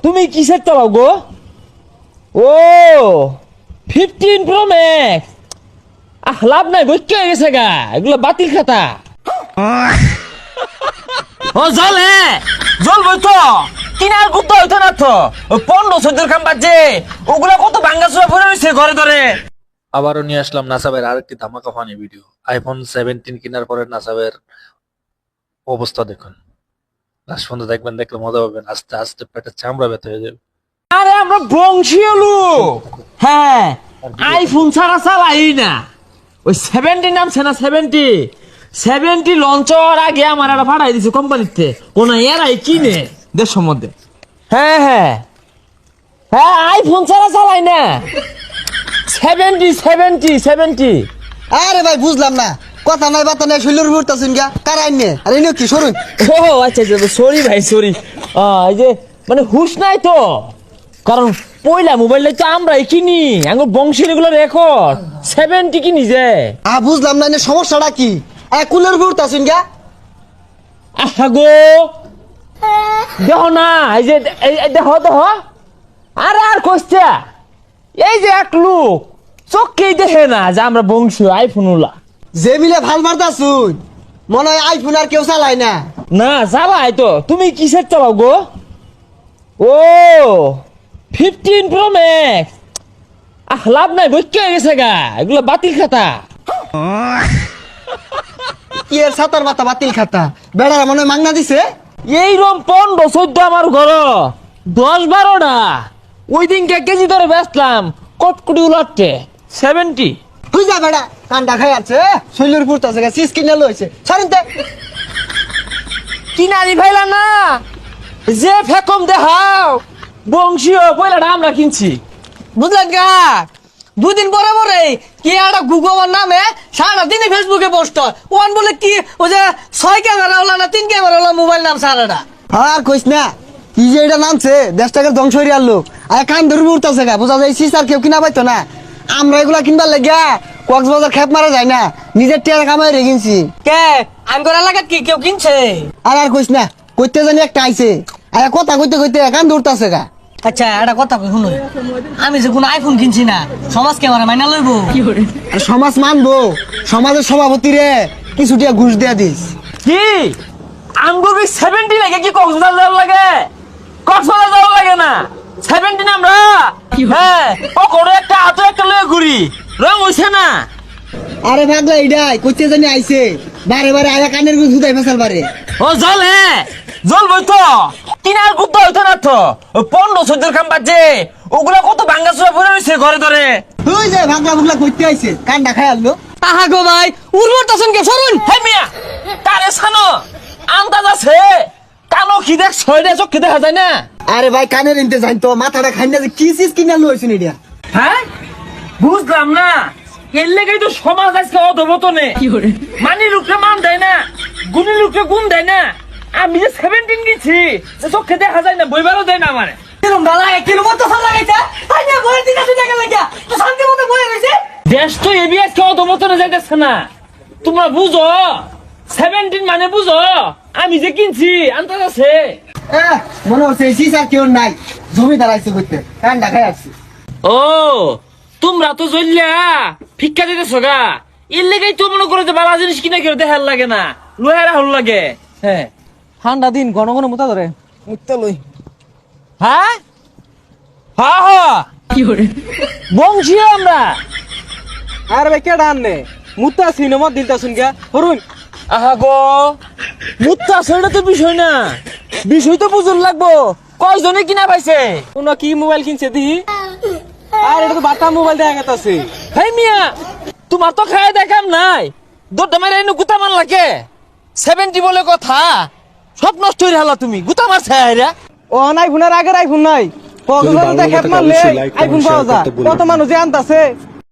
তুমি কিসের চালাও গো? ও 15 প্রো ম্যাক্স। লাভ নাই, বই কে গেছে গা, এগুলো বাতিল খাতা। ও জলে জ্বলবই তো, কিনার গুদ্ধ হইতো না তো। 15-14 খাম বাজে, ওগুলা কত ভাঙ্গা চুরা পড়ে রয়েছে ঘরে ধরে। আবারও নিয়ে আসলাম নাসাবের আরেকটি ধামাকা ফানি ভিডিও। আইফোন 17 কেনার পরে নাসাবের অবস্থা দেখুন। লাস্ট পর্যন্ত দেখবেন, দেখলে মজা পাবেন। আস্তে আস্তে পেটের চামড়া ব্যথা হয়ে যাবে। আরে আমরা বংশীয় লোক, হ্যাঁ আইফোন ছাড়া চালাই না। ওই 70 নামছে না, 70 লঞ্চ হওয়ার আগে আমার একটা ভাড়াই দিছে কোম্পানিতে, কোন এরাই কিনে দেশের মধ্যে। হ্যাঁ হ্যাঁ হ্যাঁ, আইফোন ছাড়া চালাই না। 70। আরে ভাই বুঝলাম না, কথা নাই বাতা নাই, শৈলর ঘুরতেছেন গা কারাই নে। আরে ইনো কি সরুন। ও আচ্ছা আচ্ছা, সরি ভাই সরি। এই যে মানে হুশ নাই তো, কারণ পয়লা মোবাইলটা তো আমরাই কিনি, আমার বংশের এগুলো রেকর্ড 70 কিনি যে। বুঝলাম না, সমস্যাটা কি? কুলের ঘুরতেছেন গা। আহা গো দেখো না, এই যে দেখো। আরে আর কইছা, এই যে এক লোক চোখকেই দেখে না যে আমরা বংশীয় আইফোন ওলা। যে মিলে ভাল মারতাছুন, মনে হয় আইফোন আর কেউ চালায় না। না চালাই তো, তুমি কিসের চালাও গো? ও 15 প্রো ম্যাক্স। লাভ নাই, বই কে গেছে গা, এগুলো বাতিল খাতা। কি এর সাতার মাথা বাতিল খাতা, বেড়ার মনে হয় মাংনা দিছে। এইরকম 15-14 আমার ঘর, 10-12টা ওই দিন কেজি ধরে বেচলাম, কটকুটি উলাটে 70। তুই যা বেড়া, কান্ডা খাই আছে শৈলর ঘুরতেছে গা, সিস কিনে লইছে সারিনতে। কিনারি ভাইলা না, যে ফেকম দেখাও বংশীয় পয়লাটা আমরা কিনছি, বুঝলেন গা? দুদিন পরে পরে কি একটা গুগলের নামে সারা দিনে ফেসবুকে পোস্ট হয়। ওয়ান বলে কি ওই যে 6 ক্যামেরা ওলা না 3 ক্যামেরা ওলা মোবাইল নাম সারাটা। আর কইস না, কি যে এটা নামছে দেশটাকে ধ্বংস হইয়া লোক। আর কান ধরে উঠতেছে গা, বোঝা যায় সিস আর কেউ কিনা পাইতো না। আমরা এগুলা কিনবার লাগিয়া কক্সবাজার খেপ মারা যায় না, নিজের টিয়ার কামাই রে কিনছি। কে আঙ্গুর এলাকাত কি কেউ কিনছে? আর কইস না, কইতে জানি একটা আইছে, আর কথা কইতে কইতে কান ধরতেছে গা। আচ্ছা একটা কথা কই শুনো, আমি যে কোনো আইফোন কিনছি না, সমাজ কে মারা মাইনা লইব? আর সমাজ মানবো, সমাজের সভাপতি রে কিছু টিয়া ঘুষ দিয়া দিস। কি আমগুর 70 লাগে, কি কক্সবাজার যাওয়া লাগে? কক্সবাজার যাওয়া লাগে না, 70 আমরা। হ্যাঁ ও করে একটা হাতে একটা লয়ে ঘুরি, রং হইছে না। আরে ভাগলা এইডাই কইতে জানি আইছে, বারে বারে আয়া কানের গুছ হুদাই ফেসাল বারে। ও জলে জ্বলবই তো, কিনার গুদ্ধ হইতো না তো। 15-14 খাম বাজে, ওগুলা কত ভাঙ্গা চুরা পড়ে রয়েছে ঘরে ধরে। তুই যে ভাগলা ভুগলা কইতে আইছে, কান্ডা খাই আনলো। আহা গো ভাই, উর্বর তাছেন কে সরুন। হে মিয়া কারে ছানো, আন্দাজ আছে কানো কি দেখ, ছয়টা চোখে দেখা যায় না। আরে ভাই কানের ইনতে যাই তো, মাথাটা খাই না যে কি চিজ কিনা লইছেন এটা। হ্যাঁ বুঝলাম না, এর লেগেই তো সমাজ আজকে অধবতনে। মানি লোককে মান দেয় না, গুণী লোককে গুণ দেয় না। আমি যে 17 গেছি, চোখে দেখা যায় না, বইবারও দেয় না আমার। কিরম ডালা কিরম তো সাল লাগাইছে, তাই না বইয়ের দিকে আসে দেখা লাগা তো শান্তি মতো বইয়ে রইছে। দেশ তো এবি আজকে অধবতনে যাইতেছে না, তোমরা বুঝো 17 মানে বুঝো। আমি যে কিনছি আন্দাজ আছে। মনে হচ্ছে চিজ আর কেউ নাই, জমিদার আইছে কইতে, কান্ডা খাই আসছে। ও তোমরা তো চললা ভিক্ষা দিতেছো গা, এর লেগেই তো মনে করো যে বালা জিনিস কিনা কেউ দেখার লাগে না, লোহেরা হল লাগে। হ্যাঁ ঠান্ডা দিন ঘন ঘন মুতা ধরে মুততে লই। হ্যাঁ হ্যাঁ হ্যাঁ বংশীয় আমরা। আরে ভাই কেডা আননে মুতা সিনেমা দিলতা শুন গা হরুন। আহা গো মুত্তা সেটা তো বিষয় না, বিষয় তো বুঝুন লাগবো কয়জনে কিনা পাইছে, কোন কি মোবাইল কিনছে দি। আর এটা তো বাটা মোবাইল দেখা গেছে। হেই মিয়া তোমার তো খায় দেখাম নাই, দৌড়টা মারে এনে গুতা মার লাগে। 70 বলে কথা, সব নষ্ট হয়ে হালা তুমি গুতা মারছে হেরা। ও আইফোনের আগের আইফোন নাই, কক্সবাজার খেপ মারলে আইফোন পাওয়া যায়, কত মানুষ যে আনতাছে।